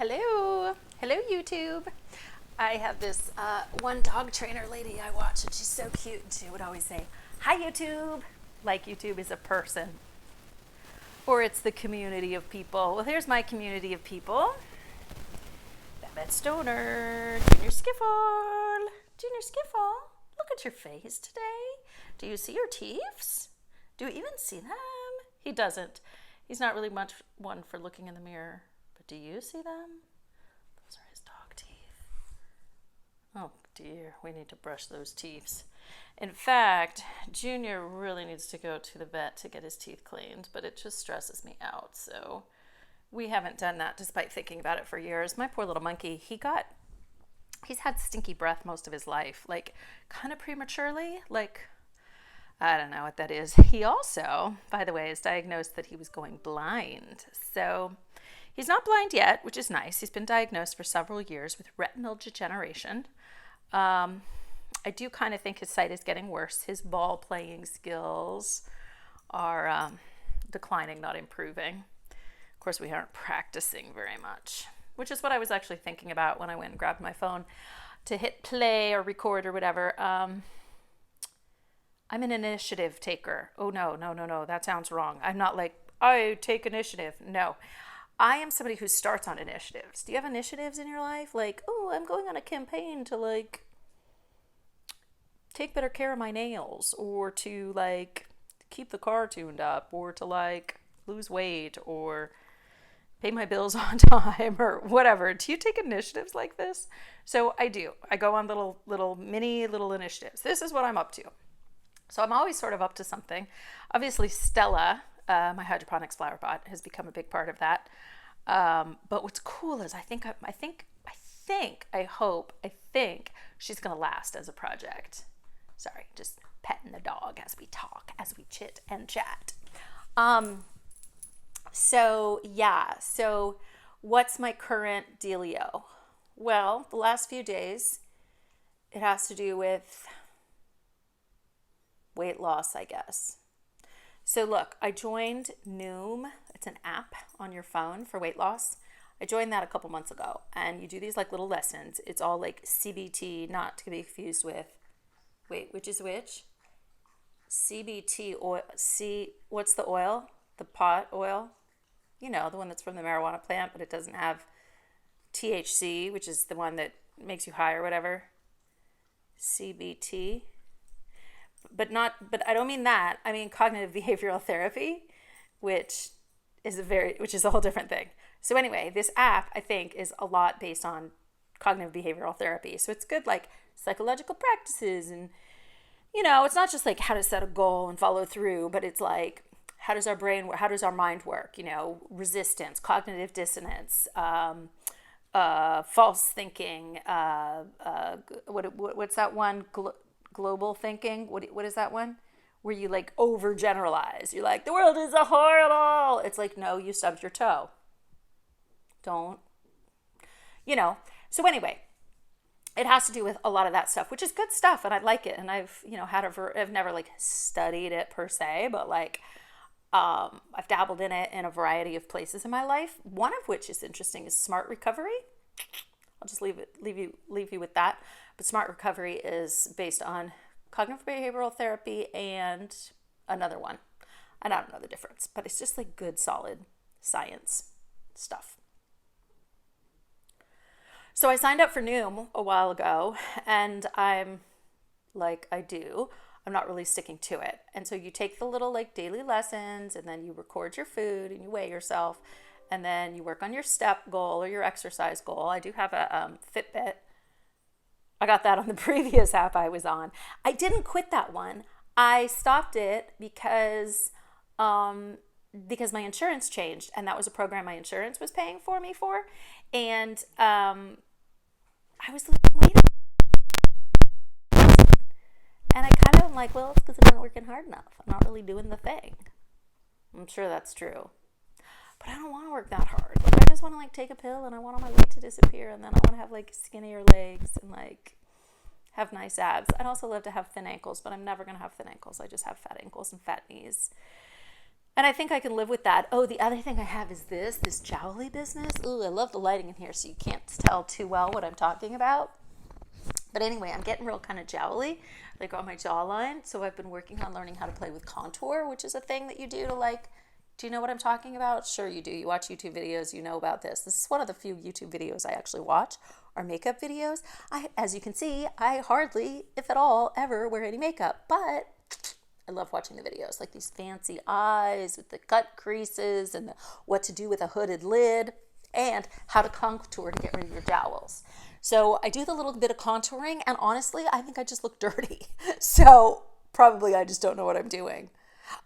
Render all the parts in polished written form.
Hello. Hello, YouTube. I have this one dog trainer lady I watch, and she's so cute. And she would always say, "Hi, YouTube," like YouTube is a person, or it's the community of people. Well, here's my community of people. Babette Stoner, Junior Skiffle. Junior Skiffle, look at your face today. Do you see your teeths? Do you even see them? He doesn't. He's not really much one for looking in the mirror. But do you see them? Those are his dog teeth. Oh dear, we need to brush those teeth. In fact, Junior really needs to go to the vet to get his teeth cleaned, but it just stresses me out. So we haven't done that despite thinking about it for years. My poor little monkey, he's had stinky breath most of his life, like kind of prematurely, like I don't know what that is. He also, by the way, is diagnosed that he was going blind. So he's not blind yet, which is nice. He's been diagnosed for several years with retinal degeneration. I do kind of think his sight is getting worse. His ball playing skills are declining, not improving. Of course, we aren't practicing very much, which is what I was actually thinking about when I went and grabbed my phone to hit play or record or whatever. I'm an initiative taker. Oh, no. That sounds wrong. I'm not like, I take initiative. No. I am somebody who starts on initiatives. Do you have initiatives in your life? Like, oh, I'm going on a campaign to like take better care of my nails, or to like keep the car tuned up, or to like lose weight, or pay my bills on time, or whatever. Do you take initiatives like this? So I do. I go on little initiatives. This is what I'm up to. So I'm always sort of up to something. Obviously, Stella, my hydroponics flower pot, has become a big part of that. But what's cool is I think she's going to last as a project. Sorry, just petting the dog as we talk, as we chit and chat. So what's my current dealio? Well, the last few days, it has to do with weight loss, I guess. So look, I joined Noom. It's an app on your phone for weight loss. I joined that a couple months ago, and you do these like little lessons. It's all like CBT, not to be confused with, wait, which is which? CBT oil. What's the oil? The pot oil? You know, the one that's from the marijuana plant, but it doesn't have THC, which is the one that makes you high or whatever. CBT. But I don't mean that. I mean cognitive behavioral therapy, which is a whole different thing. So anyway, this app I think is a lot based on cognitive behavioral therapy. So it's good like psychological practices, and you know, it's not just like how to set a goal and follow through, but it's like how does our mind work? You know, resistance, cognitive dissonance, false thinking. What's that one? Global thinking. What is that one? Where you like overgeneralize. You're like, the world is a horrible. It's like, no, you stubbed your toe. Don't. You know. So anyway, it has to do with a lot of that stuff, which is good stuff, and I like it. And I've, you know, I've never like studied it per se, but like I've dabbled in it in a variety of places in my life. One of which is interesting is smart recovery. I'll just leave you with that. But smart recovery is based on cognitive behavioral therapy and another one. And I don't know the difference, but it's just like good, solid science stuff. So I signed up for Noom a while ago, and I'm not really sticking to it. And so you take the little like daily lessons, and then you record your food and you weigh yourself, and then you work on your step goal or your exercise goal. I do have a Fitbit. I got that on the previous app I was on. I didn't quit that one. I stopped it because my insurance changed, and that was a program my insurance was paying for me for. And I was like, wait a minute. And I kind of am like, well, it's because I'm not working hard enough. I'm not really doing the thing. I'm sure that's true. But I don't want to work that hard. Like, I just want to like take a pill, and I want all my weight to disappear, and then I want to have like skinnier legs and like have nice abs. I'd also love to have thin ankles, but I'm never going to have thin ankles. I just have fat ankles and fat knees. And I think I can live with that. Oh, the other thing I have is this jowly business. Ooh, I love the lighting in here so you can't tell too well what I'm talking about. But anyway, I'm getting real kind of jowly, like on my jawline. So I've been working on learning how to play with contour, which is a thing that you do to like, do you know what I'm talking about? Sure you do. You watch YouTube videos, you know about this. This is one of the few YouTube videos I actually watch, are makeup videos. As you can see, I hardly, if at all, ever wear any makeup, but I love watching the videos, like these fancy eyes with the cut creases and what to do with a hooded lid and how to contour to get rid of your jowls. So I do the little bit of contouring, and honestly, I think I just look dirty. So probably I just don't know what I'm doing.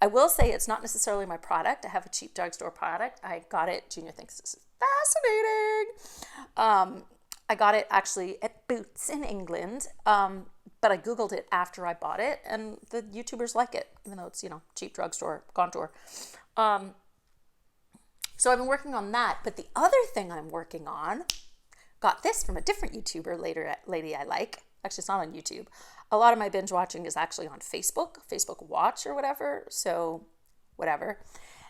I will say it's not necessarily my product. I have a cheap drugstore product. I got it. Junior thinks this is fascinating. I got it actually at Boots in England. But I Googled it after I bought it, and the YouTubers like it, even though it's, cheap drugstore contour. So I've been working on that. But the other thing I'm working on, got this from a different YouTuber lady I like. Actually, it's not on YouTube. A lot of my binge watching is actually on Facebook Watch or whatever. So whatever.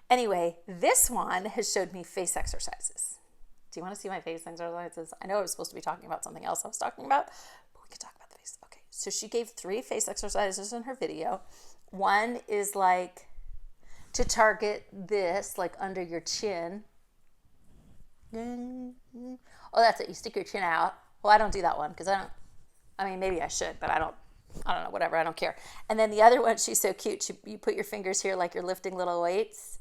Anyway, this one has showed me face exercises. Do you want to see my face exercises? I know I was supposed to be talking about something else I was talking about, but we could talk about the face. Okay, so she gave 3 face exercises in her video. One is like to target this, like under your chin. Oh, that's it. You stick your chin out. Well, I don't do that one because maybe I should, but I don't know, whatever. I don't care. And then the other one, she's so cute. You put your fingers here like you're lifting little weights.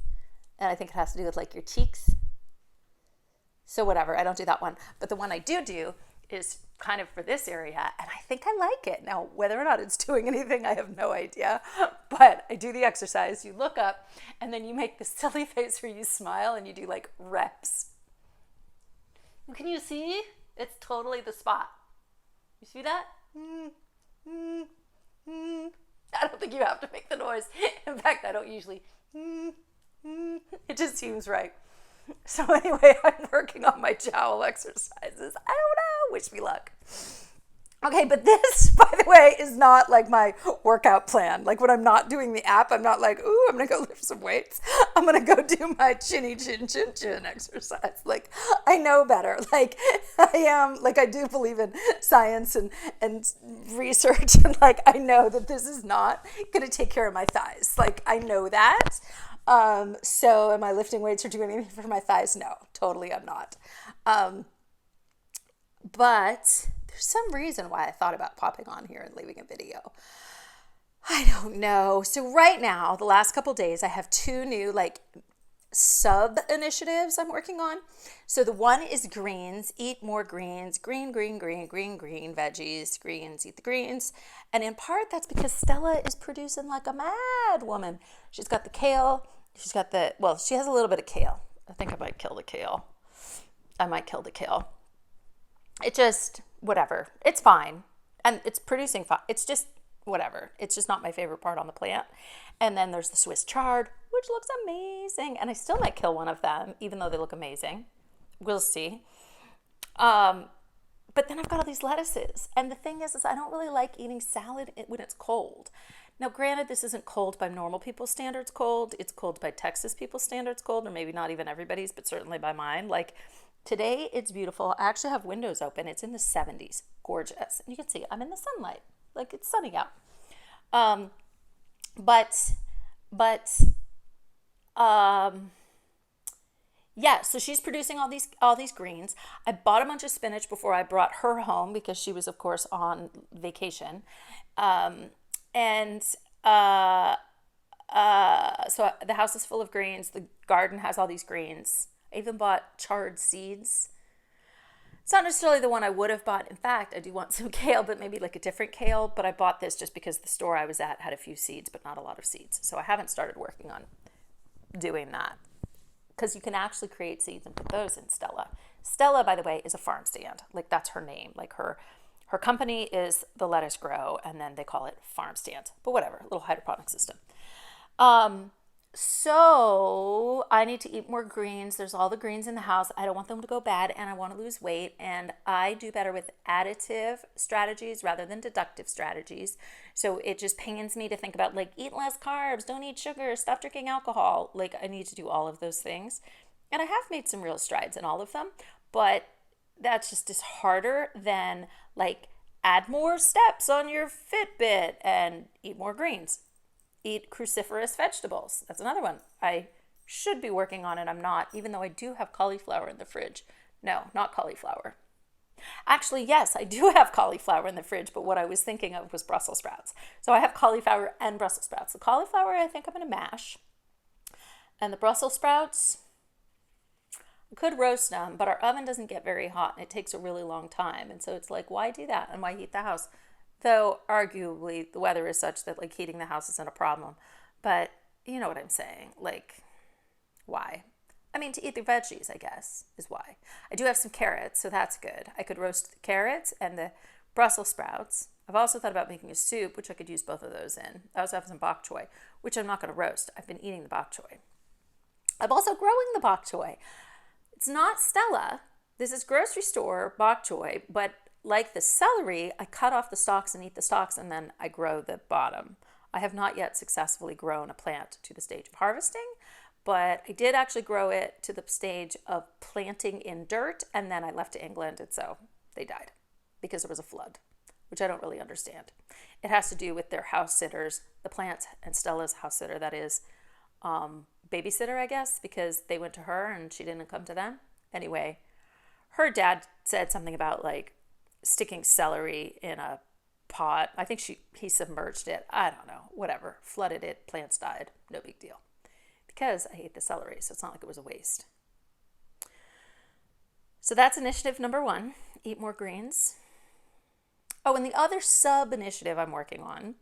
And I think it has to do with like your cheeks. So whatever, I don't do that one. But the one I do is kind of for this area, and I think I like it. Now, whether or not it's doing anything, I have no idea. But I do the exercise. You look up, and then you make this silly face where you smile, and you do like reps. Can you see? It's totally the spot. You see that? I don't think you have to make the noise. In fact, I don't usually. It just seems right. So anyway, I'm working on my jowl exercises. I don't know. Wish me luck. Okay, but this, by the way, is not like my workout plan. Like when I'm not doing the app, I'm not like, ooh, I'm going to go lift some weights. I'm going to go do my chinny chin chin chin exercise. Like I know better. Like I do believe in science and research. And like, I know that this is not going to take care of my thighs. Like I know that. So am I lifting weights or doing anything for my thighs? No, totally I'm not. But there's some reason why I thought about popping on here and leaving a video. I don't know. So right now, the last couple days, I have 2 new like sub initiatives I'm working on. So the one is greens, eat more greens, green veggies, greens, eat the greens. And in part, that's because Stella is producing like a mad woman. She's got the kale. She has a little bit of kale. I think I might kill the kale. It just, whatever. It's fine. And it's producing fine. It's just, whatever. It's just not my favorite part on the plant. And then there's the Swiss chard, which looks amazing. And I still might kill one of them, even though they look amazing. We'll see. But then I've got all these lettuces. And the thing is I don't really like eating salad when it's cold. Now, granted, this isn't cold by normal people's standards cold. It's cold by Texas people's standards cold, or maybe not even everybody's, but certainly by mine. Like, today, it's beautiful. I actually have windows open. It's in the 70s. Gorgeous. And you can see I'm in the sunlight. Like, it's sunny out. Yeah, so she's producing all these greens. I bought a bunch of spinach before I brought her home because she was, of course, on vacation. So the house is full of greens. The garden has all these greens. I even bought chard seeds. It's not necessarily the one I would have bought. In fact, I do want some kale, but maybe like a different kale. But I bought this just because the store I was at had a few seeds, but not a lot of seeds. So I haven't started working on doing that. Because you can actually create seeds and put those in Stella. Stella, by the way, is a farm stand. Like that's her name. Like her company is The Lettuce Grow, and then they call it farm stand. But whatever, little hydroponic system. So I need to eat more greens. There's all the greens in the house. I don't want them to go bad and I want to lose weight. And I do better with additive strategies rather than deductive strategies. So it just pains me to think about like eat less carbs, don't eat sugar, stop drinking alcohol. Like I need to do all of those things. And I have made some real strides in all of them, but that's just is harder than like add more steps on your Fitbit and eat more greens. Eat cruciferous vegetables. That's another one I should be working on and I'm not, even though I do have cauliflower in the fridge. No, not cauliflower. Actually, yes, I do have cauliflower in the fridge, but what I was thinking of was Brussels sprouts. So I have cauliflower and Brussels sprouts. The cauliflower I think I'm going to mash. And the Brussels sprouts, I could roast them, but our oven doesn't get very hot and it takes a really long time. And so it's like, why do that and why heat the house? Though arguably the weather is such that like heating the house isn't a problem. But you know what I'm saying? Like, why? I mean, to eat the veggies, I guess, is why. I do have some carrots, so that's good. I could roast the carrots and the Brussels sprouts. I've also thought about making a soup, which I could use both of those in. I also have some bok choy, which I'm not going to roast. I've been eating the bok choy. I'm also growing the bok choy. It's not Stella. This is grocery store bok choy, but like the celery, I cut off the stalks and eat the stalks, and then I grow the bottom. I have not yet successfully grown a plant to the stage of harvesting, but I did actually grow it to the stage of planting in dirt, and then I left to England, and so they died because there was a flood, which I don't really understand. It has to do with their house sitters, the plant and Stella's house sitter, that is, babysitter, I guess, because they went to her and she didn't come to them. Anyway, her dad said something about like sticking celery in a pot. I think he submerged it. I don't know. Whatever. Flooded it. Plants died. No big deal. Because I hate the celery, so it's not like it was a waste. So that's initiative number 1. Eat more greens. Oh, and the other sub-initiative I'm working on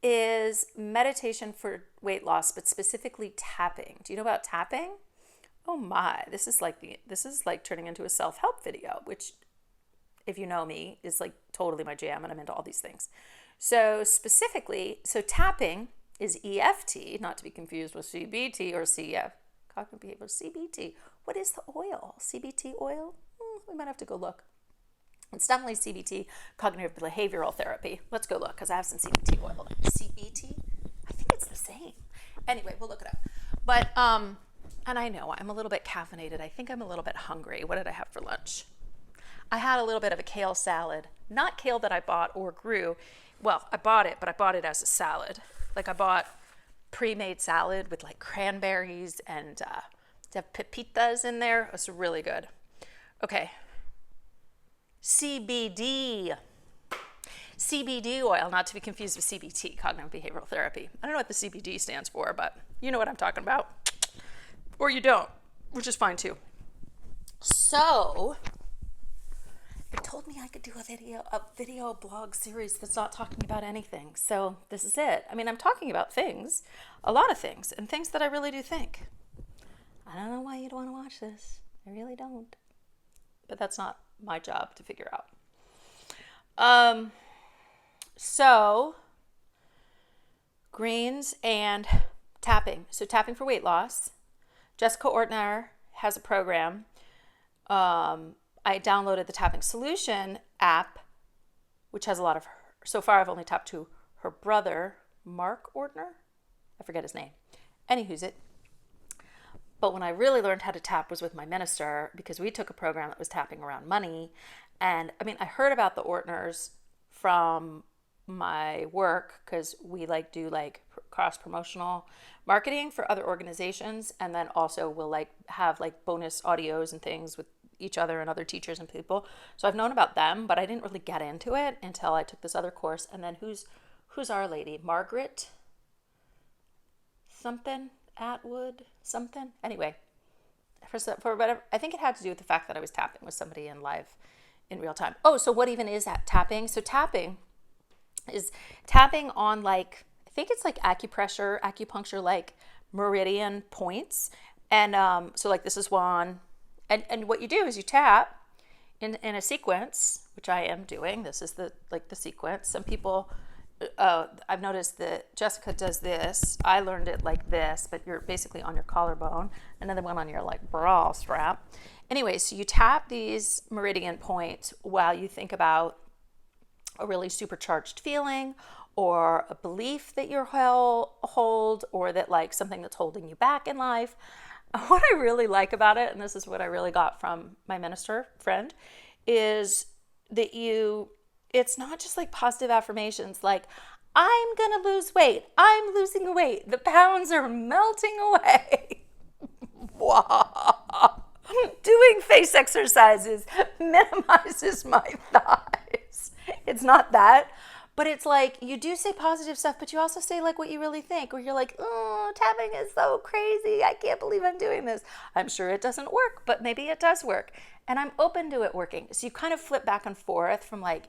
is meditation for weight loss, but specifically tapping. Do you know about tapping? Oh my, this is like turning into a self-help video, which if you know me is like totally my jam and I'm into all these things. So tapping is EFT, not to be confused with CBT or CF, cognitive behavioral CBT. What is the oil? CBT oil? We might have to go look. It's definitely CBT, cognitive behavioral therapy. Let's go look because I have some CBT oil. CBT? I think it's the same. Anyway, we'll look it up. But, and I know I'm a little bit caffeinated. I think I'm a little bit hungry. What did I have for lunch? I had a little bit of a kale salad. Not kale that I bought or grew. Well, I bought it, but I bought it as a salad. Like I bought pre-made salad with like cranberries and have pepitas in there. It was really good. Okay. CBD oil, not to be confused with CBT, cognitive behavioral therapy. I don't know what the CBD stands for, but you know what I'm talking about. Or you don't, which is fine too. So, it told me I could do a video blog series that's not talking about anything. So this is it. I mean, I'm talking about things, a lot of things, and things that I really do think. I don't know why you'd want to watch this. I really don't. But that's not my job to figure out. So greens and tapping. So tapping for weight loss. Jessica Ortner has a program. I downloaded the Tapping Solution app, which has a lot of her. So far, I've only tapped to her brother, Mark Ortner. I forget his name. Anywho's it. But when I really learned how to tap was with my minister, because we took a program that was tapping around money. And I mean, I heard about the Ortners from my work because we do cross promotional marketing for other organizations. And then also we'll have bonus audios and things with each other and other teachers and people. So I've known about them, but I didn't really get into it until I took this other course. And then who's our lady? Margaret something? Atwood something. Anyway, for whatever, I think it had to do with the fact that I was tapping with somebody in live in real time. Oh, so what even is that tapping? So tapping is tapping on I think it's acupuncture meridian points. And so this is one. And what you do is you tap in a sequence, which I am doing. This is the sequence. Some people I've noticed that Jessica does this. I learned it like this, but you're basically on your collarbone. Another one on your like bra strap. Anyway, so you tap these meridian points while you think about a really supercharged feeling or a belief that you're hold or that like something that's holding you back in life. What I really like about it, and this is what I really got from my minister friend, is that it's not just like positive affirmations like, I'm gonna lose weight, I'm losing weight, the pounds are melting away. Wow. Doing face exercises minimizes my thighs. It's not that, but it's like you do say positive stuff, but you also say like what you really think, or you're like, oh, tapping is so crazy. I can't believe I'm doing this. I'm sure it doesn't work, but maybe it does work. And I'm open to it working. So you kind of flip back and forth from like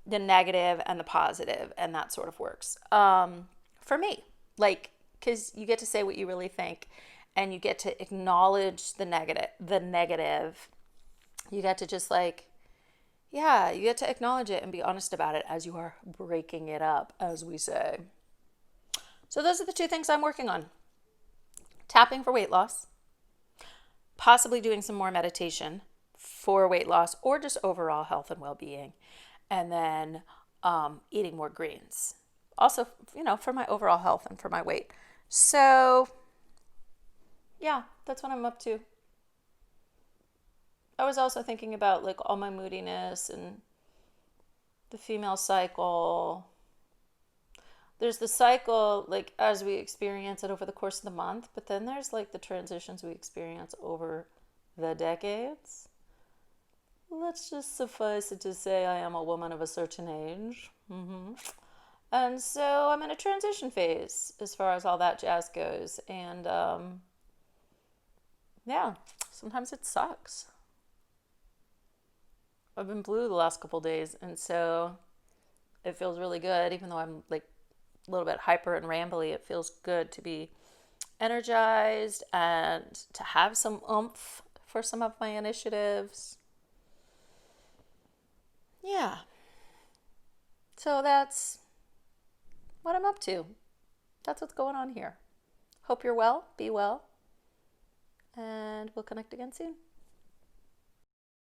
the negative and the positive, and that sort of works for me. Like, because you get to say what you really think, and you get to acknowledge the negative. You get to just like, yeah, you get to acknowledge it and be honest about it as you are breaking it up, as we say. So those are the two things I'm working on. Tapping for weight loss, possibly doing some more meditation for weight loss or just overall health and well-being, and then eating more greens. Also, for my overall health and for my weight. So, yeah, that's what I'm up to. I was also thinking about like all my moodiness and the female cycle. There's the cycle like as we experience it over the course of the month, but then there's like the transitions we experience over the decades. Let's just suffice it to say I am a woman of a certain age. And so I'm in a transition phase as far as all that jazz goes. And yeah, sometimes it sucks. I've been blue the last couple days, and so it feels really good, even though I'm like a little bit hyper and rambly. It feels good to be energized and to have some oomph for some of my initiatives. Yeah. So that's what I'm up to. That's what's going on here. Hope you're well, be well, and we'll connect again soon.